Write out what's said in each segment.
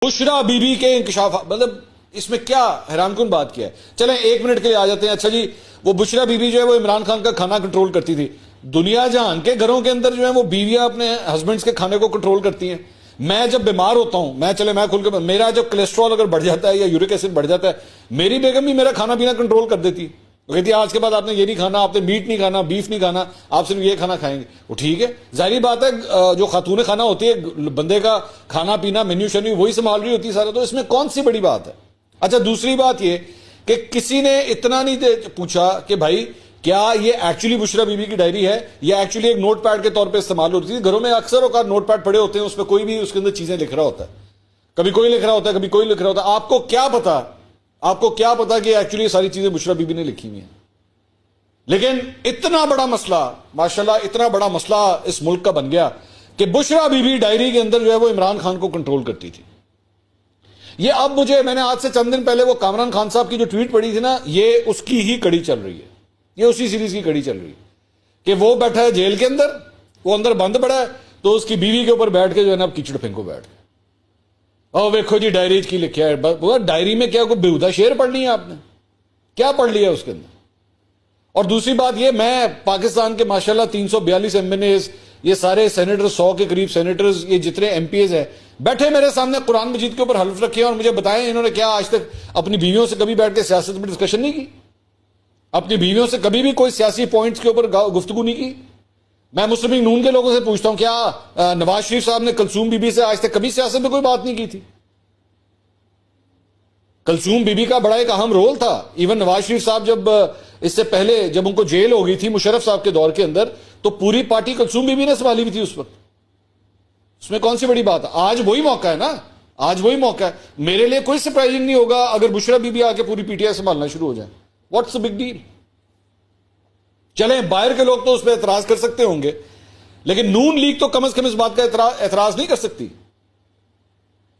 बुशरा बीबी के इंकशाफ, मतलब इसमें क्या हैरानकुन बात किया है। चलें एक मिनट के लिए आ जाते हैं। अच्छा जी, वो बुशरा बीबी जो है वो इमरान खान का खाना कंट्रोल करती थी। दुनिया जहां के घरों के अंदर जो है वो बीवियां अपने हस्बैंड्स के खाने को कंट्रोल करती हैं। मैं जब बीमार होता हूं, मैं खुल के, मेरा जब कोलेस्ट्रॉल अगर बढ़ जाता है या यूरिक एसिड बढ़ जाता है, मेरी बेगम भी मेरा खाना पीना कंट्रोल कर देती है। वो कहती है आज के बाद आपने ये नहीं खाना, आपने मीट नहीं खाना, बीफ नहीं खाना, आप सिर्फ ये खाना खाएंगे। वो ठीक है, जाहिर बात है, जो खातून खाना होती है, बंदे का खाना पीना मेन्यू शेन्यू वही संभाल रही होती है सारा, तो इसमें कौन सी बड़ी बात है। अच्छा, दूसरी बात ये कि किसी ने इतना नहीं पूछा कि भाई क्या ये एक्चुअली बुशरा बीबी की डायरी है या एक्चुअली एक नोट पैड के तौर पे इस्तेमाल होती थी। घरों में अक्सर औकात नोट पैड पड़े होते हैं, उसमें कोई भी उसके अंदर चीजें लिख रहा होता है, कभी कोई लिख रहा होता है, कभी कोई लिख रहा होता है। आपको क्या पता कि एक्चुअली सारी चीजें बुशरा बीबी ने लिखी हुई हैं। लेकिन इतना बड़ा मसला, माशाल्लाह इतना बड़ा मसला इस मुल्क का बन गया कि बुशरा बीबी डायरी के अंदर जो है वो इमरान खान को कंट्रोल करती थी। ये अब मैंने आज से चंद दिन पहले वो कामरान खान साहब की जो ट्वीट पड़ी थी ना, ये उसकी ही कड़ी चल रही है, ये उसी सीरीज की कड़ी चल रही है कि वो बैठा है जेल के अंदर, वो अंदर बंद पड़ा है, तो उसकी बीवी के ऊपर बैठ के जो है ना कीचड़ फेंको बैठ के, और देखो जी डायरी की लिखा है। डायरी में क्या कोई बेहुदा शेर पढ़ लिया आपने, क्या पढ़ लिया उसके अंदर। और दूसरी बात ये, मैं पाकिस्तान के माशाल्लाह 342 एमएनएस, ये सारे सेनेटर, 100 के करीब सेनेटर्स, ये जितने एमपीएस हैं, बैठे मेरे सामने कुरान मजीद के ऊपर हल्फ रखे और मुझे बताएं इन्होंने क्या आज तक अपनी बीवियों से कभी बैठ के सियासत में डिस्कशन नहीं की, अपनी बीवियों से कभी भी कोई सियासी पॉइंट्स के ऊपर गुफ्तगू नहीं की। मैं मुस्लिम लीग नून के लोगों से पूछता हूं, क्या नवाज शरीफ साहब ने कलसूम बीबी से आज तक कभी सियासत में कोई बात नहीं की थी। कलसूम बीबी का बड़ा एक अहम रोल था। इवन नवाज शरीफ साहब जब इससे पहले जब उनको जेल हो गई थी मुशर्रफ साहब के दौर के अंदर, तो पूरी पार्टी कलसूम बीबी ने संभाली भी थी उस वक्त। उसमें कौन सी बड़ी बात है। आज वही मौका है ना, आज वही मौका है। मेरे लिए कोई सरप्राइजिंग नहीं होगा अगर बुशरा बीबी आके पूरी पीटीआई संभालना शुरू हो जाए। What's the big deal. चले बाहर के लोग तो उस पर एतराज कर सकते होंगे, लेकिन नून लीग तो कम से कम इस बात का एतराज नहीं कर सकती।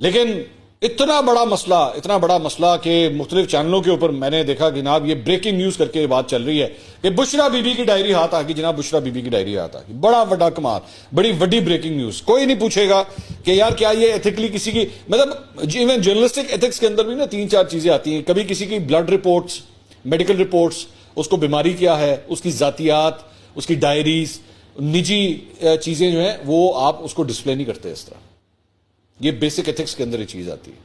लेकिन इतना बड़ा मसला कि मुख्तलिफ चैनलों के ऊपर मैंने देखा कि जनाब ये ब्रेकिंग न्यूज करके बात चल रही है कि बुशरा बीबी की डायरी हाथ आ गई। जनाब बुशरा बीबी की डायरी हाथ आ गई, बड़ा बड़ा कमाल, बड़ी बड़ी ब्रेकिंग न्यूज। कोई नहीं पूछेगा कि यार क्या ये एथिकली किसी की, मतलब इवन जर्नलिस्टिक एथिक्स के अंदर भी ना 3-4 चीजें आती हैं। कभी किसी की ब्लड रिपोर्ट्स, मेडिकल रिपोर्ट्स, उसको बीमारी क्या है, उसकी जातियात, उसकी डायरीज, निजी चीजें जो है वो आप उसको डिस्प्ले नहीं करते इस तरह। ये बेसिक एथिक्स के अंदर ये चीज आती है।